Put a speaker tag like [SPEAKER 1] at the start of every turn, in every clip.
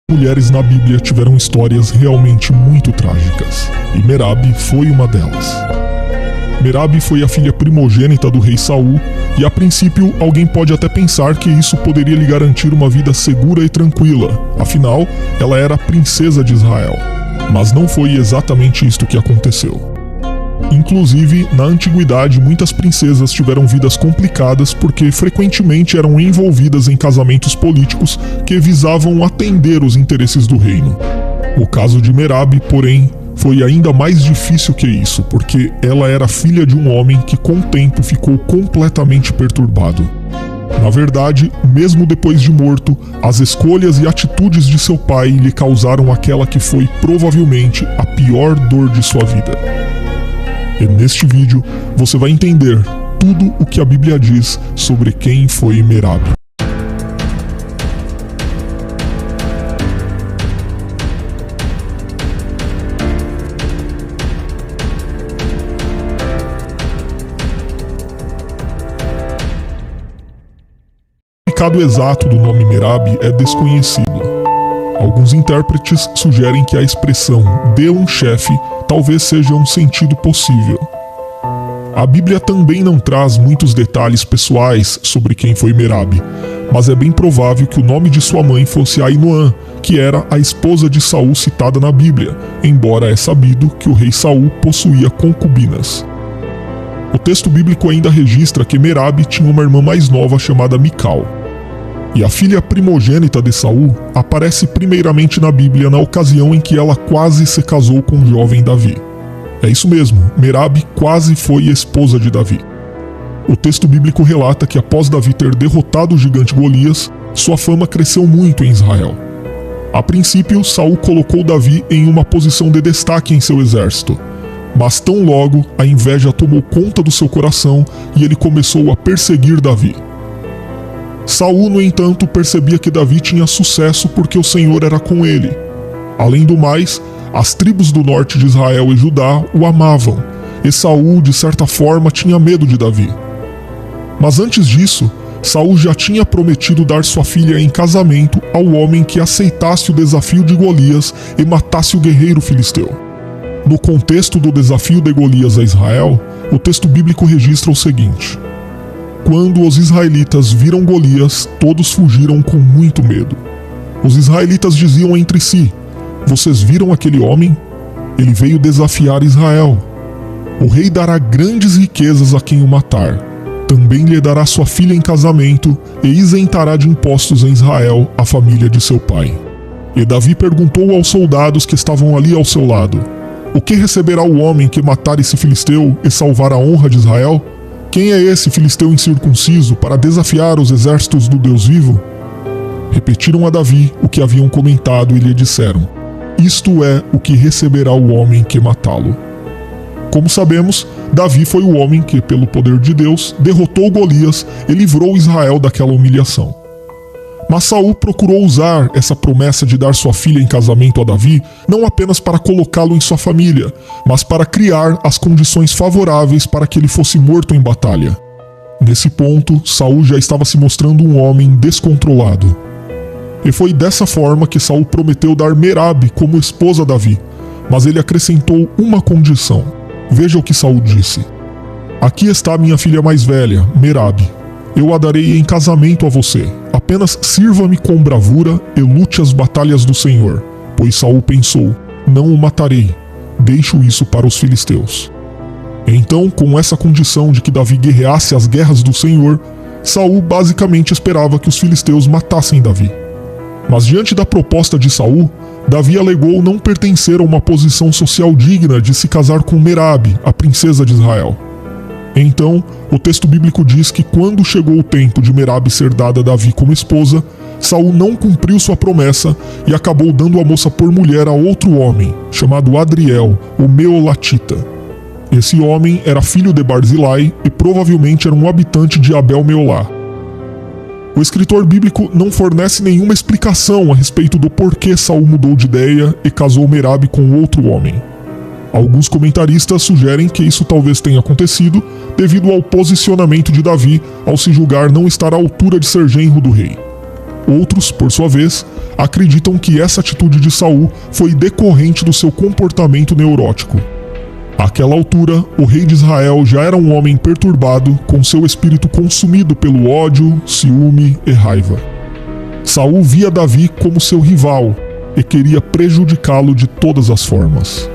[SPEAKER 1] Mulheres na Bíblia tiveram histórias realmente muito trágicas, e Merabi foi uma delas. Merabi foi a filha primogênita do rei Saul, e a princípio alguém pode até pensar que isso poderia lhe garantir uma vida segura e tranquila, afinal, ela era a princesa de Israel. Mas não foi exatamente isto que aconteceu. Inclusive, na antiguidade, muitas princesas tiveram vidas complicadas porque frequentemente eram envolvidas em casamentos políticos que visavam atender os interesses do reino. O caso de Merabi, porém, foi ainda mais difícil que isso, porque ela era filha de um homem que com o tempo ficou completamente perturbado. Na verdade, mesmo depois de morto, as escolhas e atitudes de seu pai lhe causaram aquela que foi provavelmente a pior dor de sua vida. E neste vídeo, você vai entender tudo o que a Bíblia diz sobre quem foi Merabi. O significado exato do nome Merabi é desconhecido. Alguns intérpretes sugerem que a expressão "de um chefe" talvez seja um sentido possível. A Bíblia também não traz muitos detalhes pessoais sobre quem foi Merabi, mas é bem provável que o nome de sua mãe fosse Ainoã, que era a esposa de Saul citada na Bíblia, embora é sabido que o rei Saul possuía concubinas. O texto bíblico ainda registra que Merabi tinha uma irmã mais nova chamada Mical. E a filha primogênita de Saul aparece primeiramente na Bíblia na ocasião em que ela quase se casou com o jovem Davi. É isso mesmo, Merabi quase foi esposa de Davi. O texto bíblico relata que após Davi ter derrotado o gigante Golias, sua fama cresceu muito em Israel. A princípio, Saul colocou Davi em uma posição de destaque em seu exército. Mas tão logo, a inveja tomou conta do seu coração e ele começou a perseguir Davi. Saul, no entanto, percebia que Davi tinha sucesso porque o Senhor era com ele. Além do mais, as tribos do norte de Israel e Judá o amavam, e Saul, de certa forma, tinha medo de Davi. Mas antes disso, Saul já tinha prometido dar sua filha em casamento ao homem que aceitasse o desafio de Golias e matasse o guerreiro filisteu. No contexto do desafio de Golias a Israel, o texto bíblico registra o seguinte: quando os israelitas viram Golias, todos fugiram com muito medo. Os israelitas diziam entre si: "Vocês viram aquele homem? Ele veio desafiar Israel. O rei dará grandes riquezas a quem o matar. Também lhe dará sua filha em casamento e isentará de impostos em Israel a família de seu pai." E Davi perguntou aos soldados que estavam ali ao seu lado: "O que receberá o homem que matar esse filisteu e salvar a honra de Israel? Quem é esse filisteu incircunciso para desafiar os exércitos do Deus vivo?" Repetiram a Davi o que haviam comentado e lhe disseram: "Isto é o que receberá o homem que matá-lo." Como sabemos, Davi foi o homem que, pelo poder de Deus, derrotou Golias e livrou Israel daquela humilhação. Mas Saul procurou usar essa promessa de dar sua filha em casamento a Davi não apenas para colocá-lo em sua família, mas para criar as condições favoráveis para que ele fosse morto em batalha. Nesse ponto, Saul já estava se mostrando um homem descontrolado. E foi dessa forma que Saul prometeu dar Merabi como esposa a Davi, mas ele acrescentou uma condição. Veja o que Saul disse: "Aqui está minha filha mais velha, Merabi. Eu a darei em casamento a você. Apenas sirva-me com bravura e lute as batalhas do Senhor." Pois Saul pensou: "Não o matarei. Deixo isso para os filisteus." Então, com essa condição de que Davi guerreasse as guerras do Senhor, Saul basicamente esperava que os filisteus matassem Davi. Mas diante da proposta de Saul, Davi alegou não pertencer a uma posição social digna de se casar com Merabi, a princesa de Israel. Então, o texto bíblico diz que quando chegou o tempo de Merabi ser dada a Davi como esposa, Saul não cumpriu sua promessa e acabou dando a moça por mulher a outro homem, chamado Adriel, o Meolatita. Esse homem era filho de Barzilai e provavelmente era um habitante de Abel-Meolá. O escritor bíblico não fornece nenhuma explicação a respeito do porquê Saul mudou de ideia e casou Merabi com outro homem. Alguns comentaristas sugerem que isso talvez tenha acontecido devido ao posicionamento de Davi ao se julgar não estar à altura de ser genro do rei. Outros, por sua vez, acreditam que essa atitude de Saul foi decorrente do seu comportamento neurótico. Àquela altura, o rei de Israel já era um homem perturbado, com seu espírito consumido pelo ódio, ciúme e raiva. Saul via Davi como seu rival e queria prejudicá-lo de todas as formas.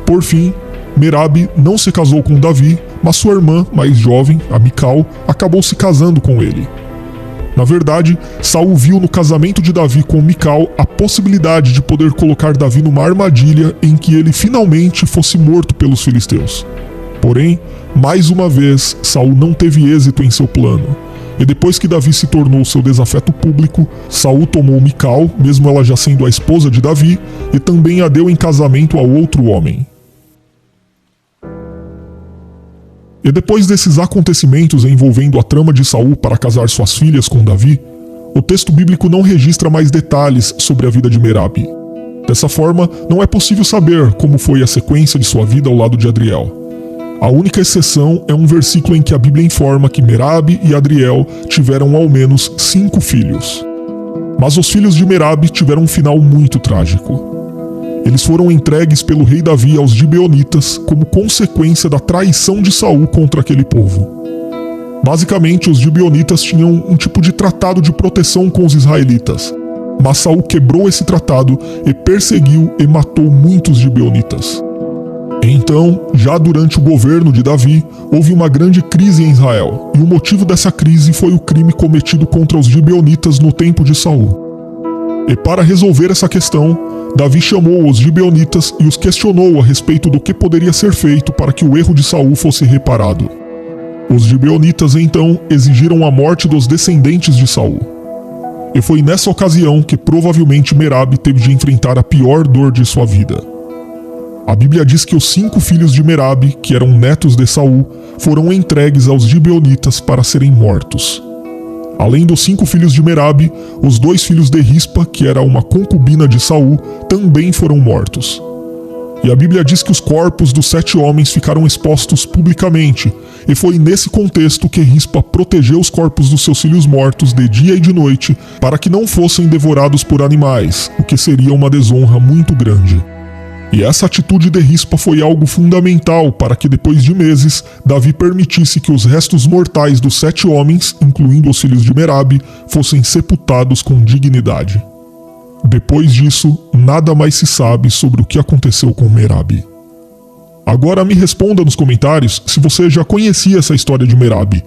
[SPEAKER 1] Por fim, Merabi não se casou com Davi, mas sua irmã, mais jovem, a Mical, acabou se casando com ele. Na verdade, Saul viu no casamento de Davi com Mical a possibilidade de poder colocar Davi numa armadilha em que ele finalmente fosse morto pelos filisteus. Porém, mais uma vez, Saul não teve êxito em seu plano. E depois que Davi se tornou seu desafeto público, Saul tomou Mical, mesmo ela já sendo a esposa de Davi, e também a deu em casamento a outro homem. E depois desses acontecimentos envolvendo a trama de Saul para casar suas filhas com Davi, o texto bíblico não registra mais detalhes sobre a vida de Merabi. Dessa forma, não é possível saber como foi a sequência de sua vida ao lado de Adriel. A única exceção é um versículo em que a Bíblia informa que Merabi e Adriel tiveram ao menos 5 filhos. Mas os filhos de Merabi tiveram um final muito trágico. Eles foram entregues pelo rei Davi aos gibeonitas como consequência da traição de Saul contra aquele povo. Basicamente, os gibeonitas tinham um tipo de tratado de proteção com os israelitas, mas Saul quebrou esse tratado e perseguiu e matou muitos gibeonitas. Então, já durante o governo de Davi, houve uma grande crise em Israel, e o motivo dessa crise foi o crime cometido contra os gibeonitas no tempo de Saul. E para resolver essa questão, Davi chamou os gibeonitas e os questionou a respeito do que poderia ser feito para que o erro de Saul fosse reparado. Os gibeonitas então exigiram a morte dos descendentes de Saul. E foi nessa ocasião que provavelmente Merabi teve de enfrentar a pior dor de sua vida. A Bíblia diz que os 5 filhos de Merabi, que eram netos de Saul, foram entregues aos gibeonitas para serem mortos. Além dos 5 filhos de Merabi, os 2 filhos de Rispa, que era uma concubina de Saul, também foram mortos. E a Bíblia diz que os corpos dos 7 homens ficaram expostos publicamente, e foi nesse contexto que Rispa protegeu os corpos dos seus filhos mortos de dia e de noite, para que não fossem devorados por animais, o que seria uma desonra muito grande. E essa atitude de Rispa foi algo fundamental para que depois de meses, Davi permitisse que os restos mortais dos 7 homens, incluindo os filhos de Merabi, fossem sepultados com dignidade. Depois disso, nada mais se sabe sobre o que aconteceu com Merabi. Agora me responda nos comentários se você já conhecia essa história de Merabi.